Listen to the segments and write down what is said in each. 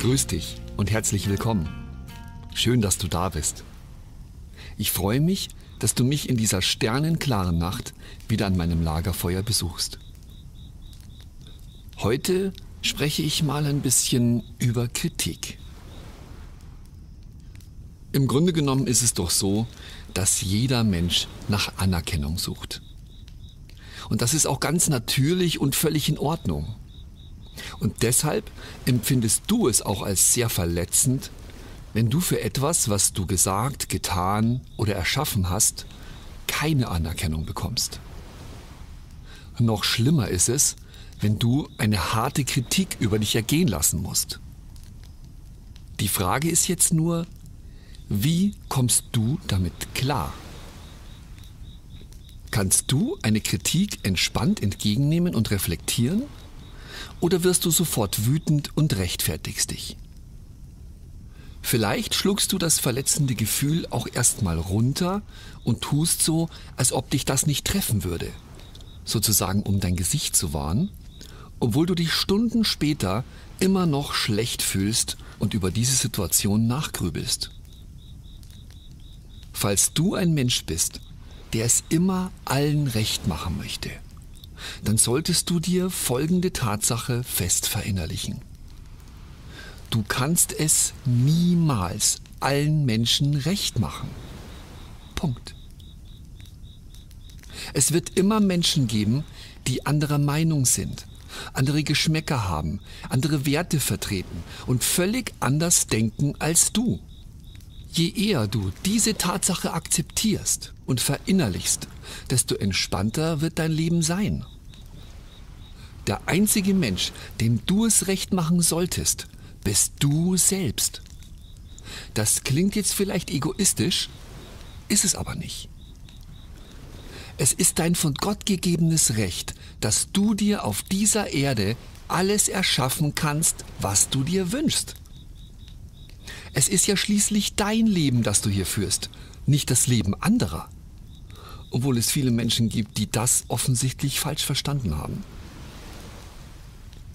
Grüß dich und herzlich willkommen. Schön, dass du da bist. Ich freue mich, dass du mich in dieser sternenklaren Nacht wieder an meinem Lagerfeuer besuchst. Heute spreche ich mal ein bisschen über Kritik. Im Grunde genommen ist es doch so, dass jeder Mensch nach Anerkennung sucht. Und das ist auch ganz natürlich und völlig in Ordnung. Und deshalb empfindest du es auch als sehr verletzend, wenn du für etwas, was du gesagt, getan oder erschaffen hast, keine Anerkennung bekommst. Noch schlimmer ist es, wenn du eine harte Kritik über dich ergehen lassen musst. Die Frage ist jetzt nur, wie kommst du damit klar? Kannst du eine Kritik entspannt entgegennehmen und reflektieren? Oder wirst du sofort wütend und rechtfertigst dich? Vielleicht schluckst du das verletzende Gefühl auch erstmal runter und tust so, als ob dich das nicht treffen würde, sozusagen um dein Gesicht zu wahren, obwohl du dich Stunden später immer noch schlecht fühlst und über diese Situation nachgrübelst. Falls du ein Mensch bist, der es immer allen recht machen möchte, dann solltest du dir folgende Tatsache fest verinnerlichen. Du kannst es niemals allen Menschen recht machen. Punkt. Es wird immer Menschen geben, die anderer Meinung sind, andere Geschmäcker haben, andere Werte vertreten und völlig anders denken als du. Je eher du diese Tatsache akzeptierst und verinnerlichst, desto entspannter wird dein Leben sein. Der einzige Mensch, dem du es recht machen solltest, bist du selbst. Das klingt jetzt vielleicht egoistisch, ist es aber nicht. Es ist dein von Gott gegebenes Recht, dass du dir auf dieser Erde alles erschaffen kannst, was du dir wünschst. Es ist ja schließlich dein Leben, das du hier führst, nicht das Leben anderer. Obwohl es viele Menschen gibt, die das offensichtlich falsch verstanden haben.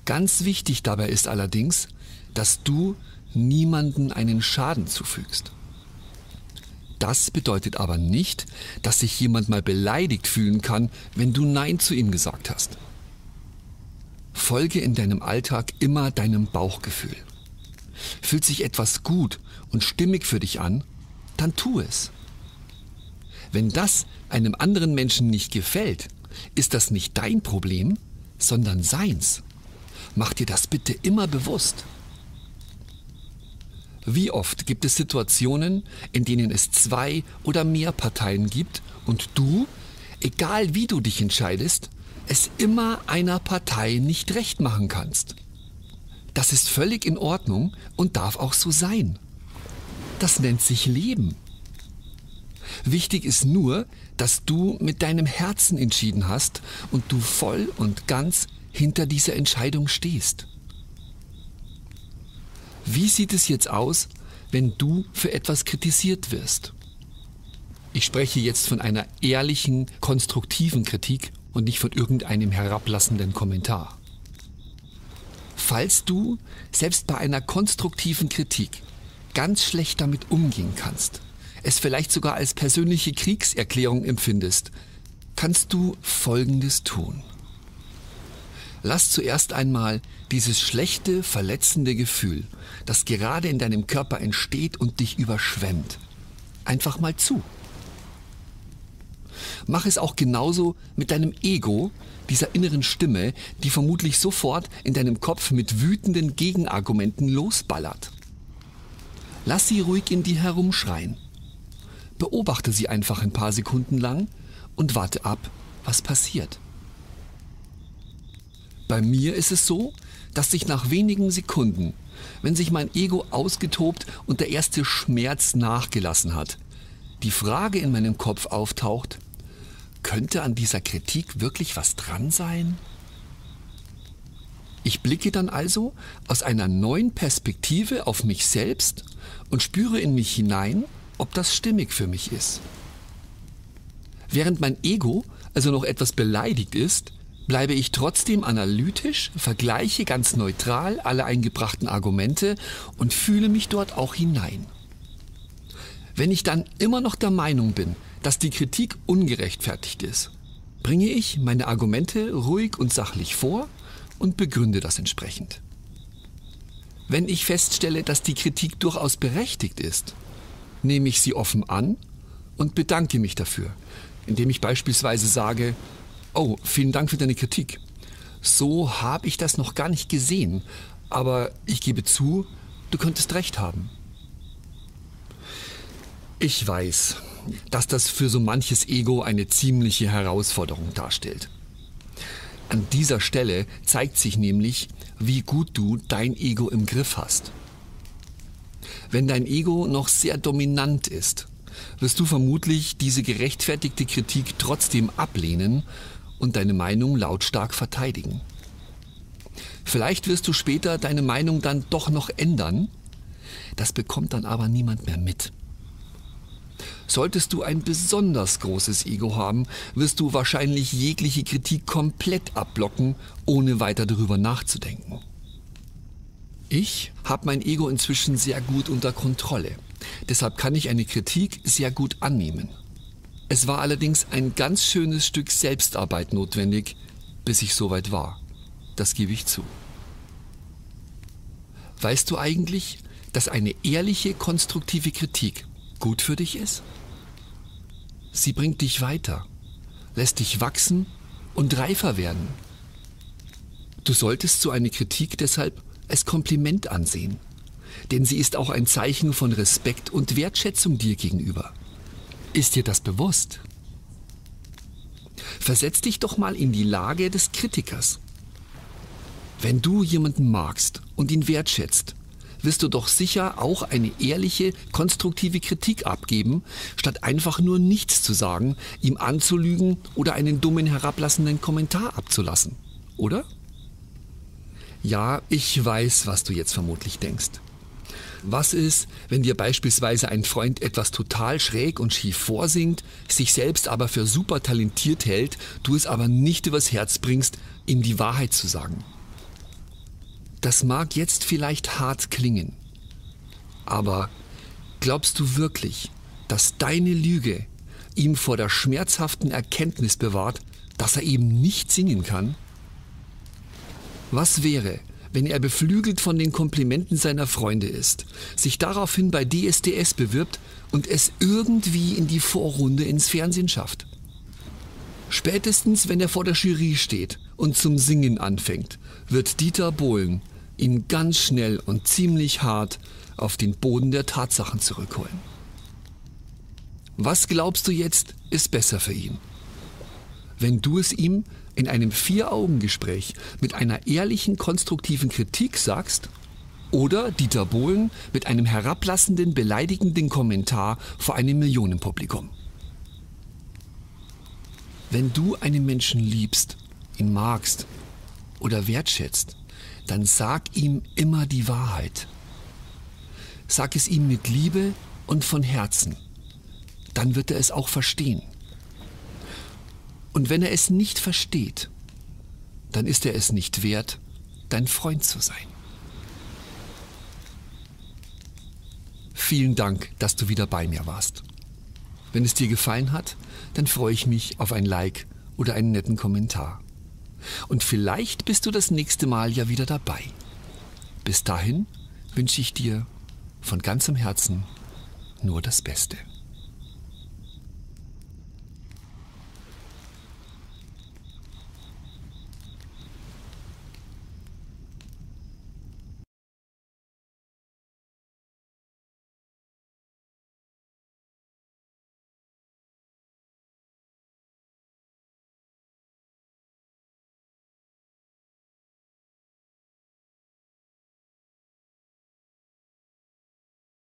Ganz wichtig dabei ist allerdings, dass du niemanden einen Schaden zufügst. Das bedeutet aber nicht, dass sich jemand mal beleidigt fühlen kann, wenn du Nein zu ihm gesagt hast. Folge in deinem Alltag immer deinem Bauchgefühl. Fühlt sich etwas gut und stimmig für dich an, dann tu es. Wenn das einem anderen Menschen nicht gefällt, ist das nicht dein Problem, sondern seins. Mach dir das bitte immer bewusst. Wie oft gibt es Situationen, in denen es 2 oder mehr Parteien gibt und du, egal wie du dich entscheidest, es immer einer Partei nicht recht machen kannst? Das ist völlig in Ordnung und darf auch so sein. Das nennt sich Leben. Wichtig ist nur, dass du mit deinem Herzen entschieden hast und du voll und ganz hinter dieser Entscheidung stehst. Wie sieht es jetzt aus, wenn du für etwas kritisiert wirst? Ich spreche jetzt von einer ehrlichen, konstruktiven Kritik und nicht von irgendeinem herablassenden Kommentar. Falls du selbst bei einer konstruktiven Kritik ganz schlecht damit umgehen kannst, es vielleicht sogar als persönliche Kriegserklärung empfindest, kannst du Folgendes tun. Lass zuerst einmal dieses schlechte, verletzende Gefühl, das gerade in deinem Körper entsteht und dich überschwemmt, einfach mal zu. Mach es auch genauso mit deinem Ego, dieser inneren Stimme, die vermutlich sofort in deinem Kopf mit wütenden Gegenargumenten losballert. Lass sie ruhig in dir herumschreien. Beobachte sie einfach ein paar Sekunden lang und warte ab, was passiert. Bei mir ist es so, dass sich nach wenigen Sekunden, wenn sich mein Ego ausgetobt und der erste Schmerz nachgelassen hat, die Frage in meinem Kopf auftaucht: Könnte an dieser Kritik wirklich was dran sein? Ich blicke dann also aus einer neuen Perspektive auf mich selbst und spüre in mich hinein, ob das stimmig für mich ist. Während mein Ego also noch etwas beleidigt ist, Bleibe ich trotzdem analytisch, vergleiche ganz neutral alle eingebrachten Argumente und fühle mich dort auch hinein. Wenn ich dann immer noch der Meinung bin, dass die Kritik ungerechtfertigt ist, bringe ich meine Argumente ruhig und sachlich vor und begründe das entsprechend. Wenn ich feststelle, dass die Kritik durchaus berechtigt ist, nehme ich sie offen an und bedanke mich dafür, indem ich beispielsweise sage: Oh, vielen Dank für deine Kritik. So habe ich das noch gar nicht gesehen, aber ich gebe zu, du könntest recht haben. Ich weiß, dass das für so manches Ego eine ziemliche Herausforderung darstellt. An dieser Stelle zeigt sich nämlich, wie gut du dein Ego im Griff hast. Wenn dein Ego noch sehr dominant ist, wirst du vermutlich diese gerechtfertigte Kritik trotzdem ablehnen und deine Meinung lautstark verteidigen. Vielleicht wirst du später deine Meinung dann doch noch ändern, das bekommt dann aber niemand mehr mit. Solltest du ein besonders großes Ego haben, wirst du wahrscheinlich jegliche Kritik komplett abblocken, ohne weiter darüber nachzudenken. Ich habe mein Ego inzwischen sehr gut unter Kontrolle. Deshalb kann ich eine Kritik sehr gut annehmen. Es war allerdings ein ganz schönes Stück Selbstarbeit notwendig, bis ich soweit war. Das gebe ich zu. Weißt du eigentlich, dass eine ehrliche, konstruktive Kritik gut für dich ist? Sie bringt dich weiter, lässt dich wachsen und reifer werden. Du solltest so eine Kritik deshalb als Kompliment ansehen, denn sie ist auch ein Zeichen von Respekt und Wertschätzung dir gegenüber. Ist dir das bewusst? Versetz dich doch mal in die Lage des Kritikers. Wenn du jemanden magst und ihn wertschätzt, wirst du doch sicher auch eine ehrliche, konstruktive Kritik abgeben, statt einfach nur nichts zu sagen, ihm anzulügen oder einen dummen, herablassenden Kommentar abzulassen, oder? Ja, ich weiß, was du jetzt vermutlich denkst. Was ist, wenn dir beispielsweise ein Freund etwas total schräg und schief vorsingt, sich selbst aber für super talentiert hält, du es aber nicht übers Herz bringst, ihm die Wahrheit zu sagen? Das mag jetzt vielleicht hart klingen, aber glaubst du wirklich, dass deine Lüge ihm vor der schmerzhaften Erkenntnis bewahrt, dass er eben nicht singen kann? Was wäre, wenn er beflügelt von den Komplimenten seiner Freunde ist, sich daraufhin bei DSDS bewirbt und es irgendwie in die Vorrunde ins Fernsehen schafft? Spätestens, wenn er vor der Jury steht und zum Singen anfängt, wird Dieter Bohlen ihn ganz schnell und ziemlich hart auf den Boden der Tatsachen zurückholen. Was glaubst du jetzt, ist besser für ihn? Wenn du es ihm in einem 4-Augen-Gespräch mit einer ehrlichen, konstruktiven Kritik sagst, oder Dieter Bohlen mit einem herablassenden, beleidigenden Kommentar vor einem Millionenpublikum? Wenn du einen Menschen liebst, ihn magst oder wertschätzt, dann sag ihm immer die Wahrheit. Sag es ihm mit Liebe und von Herzen. Dann wird er es auch verstehen. Und wenn er es nicht versteht, dann ist er es nicht wert, dein Freund zu sein. Vielen Dank, dass du wieder bei mir warst. Wenn es dir gefallen hat, dann freue ich mich auf ein Like oder einen netten Kommentar. Und vielleicht bist du das nächste Mal ja wieder dabei. Bis dahin wünsche ich dir von ganzem Herzen nur das Beste.